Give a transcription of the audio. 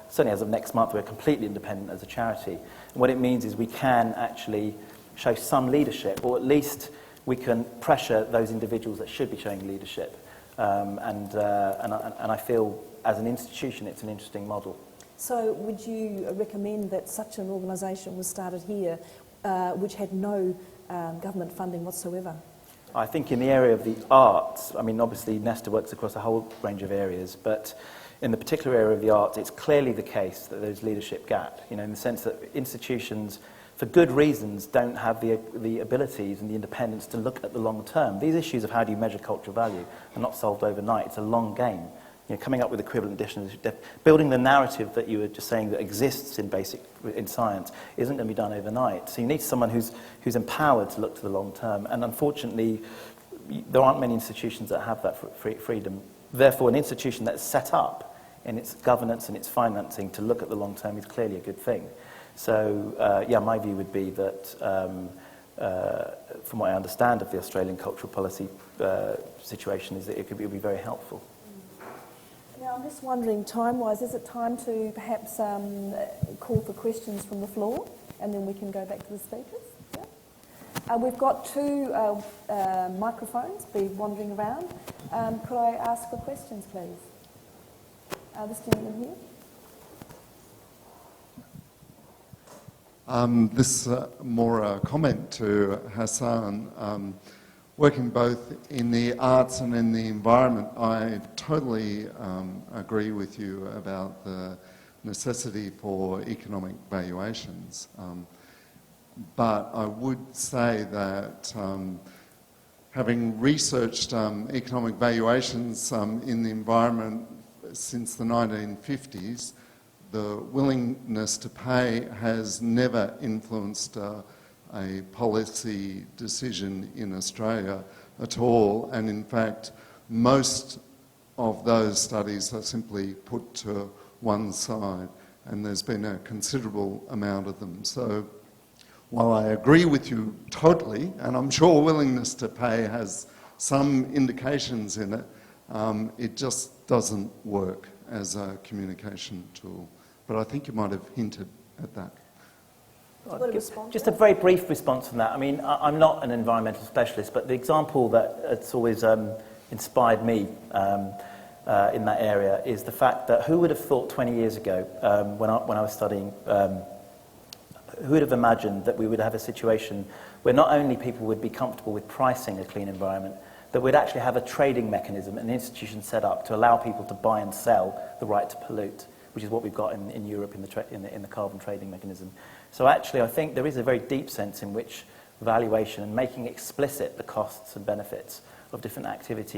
certainly as of next month, we're completely independent as a charity. And what it means is we can actually show some leadership, or at least we can pressure those individuals that should be showing leadership. And I feel, as an institution, it's an interesting model. So would you recommend that such an organisation was started here, which had no government funding whatsoever? I think in the area of the arts, I mean, obviously Nesta works across a whole range of areas, but in the particular area of the arts, it's clearly the case that there's leadership gap, you know, in the sense that institutions, for good reasons, don't have the abilities and the independence to look at the long term. These issues of how do you measure cultural value are not solved overnight. It's a long game. You know, coming up with equivalent additions, building the narrative that you were just saying that exists in science isn't going to be done overnight. So you need someone who's empowered to look to the long term. And unfortunately, there aren't many institutions that have that freedom. Therefore, an institution that's set up in its governance and its financing to look at the long term is clearly a good thing. So, yeah, my view would be that, from what I understand of the Australian cultural policy situation, is that it would be very helpful. Now, I'm just wondering, time-wise, is it time to perhaps call for questions from the floor, and then we can go back to the speakers? Yeah. We've got two microphones be wandering around. Could I ask for questions, please? This gentleman here. This more a comment to Hassan. Working both in the arts and in the environment, I totally agree with you about the necessity for economic valuations. But I would say that having researched economic valuations in the environment since the 1950s, the willingness to pay has never influenced a policy decision in Australia at all, and in fact most of those studies are simply put to one side, and there's been a considerable amount of them. So while I agree with you totally, and I'm sure willingness to pay has some indications in it, it just doesn't work as a communication tool. But I think you might have hinted at that. Just a very brief response on that. I mean, I'm not an environmental specialist, but the example that has always inspired me in that area is the fact that who would have thought 20 years ago, when I was studying, who would have imagined that we would have a situation where not only people would be comfortable with pricing a clean environment, that we'd actually have a trading mechanism, an institution set up to allow people to buy and sell the right to pollute, which is what we've got in Europe in the carbon trading mechanism. So actually, I think there is a very deep sense in which valuation and making explicit the costs and benefits of different activities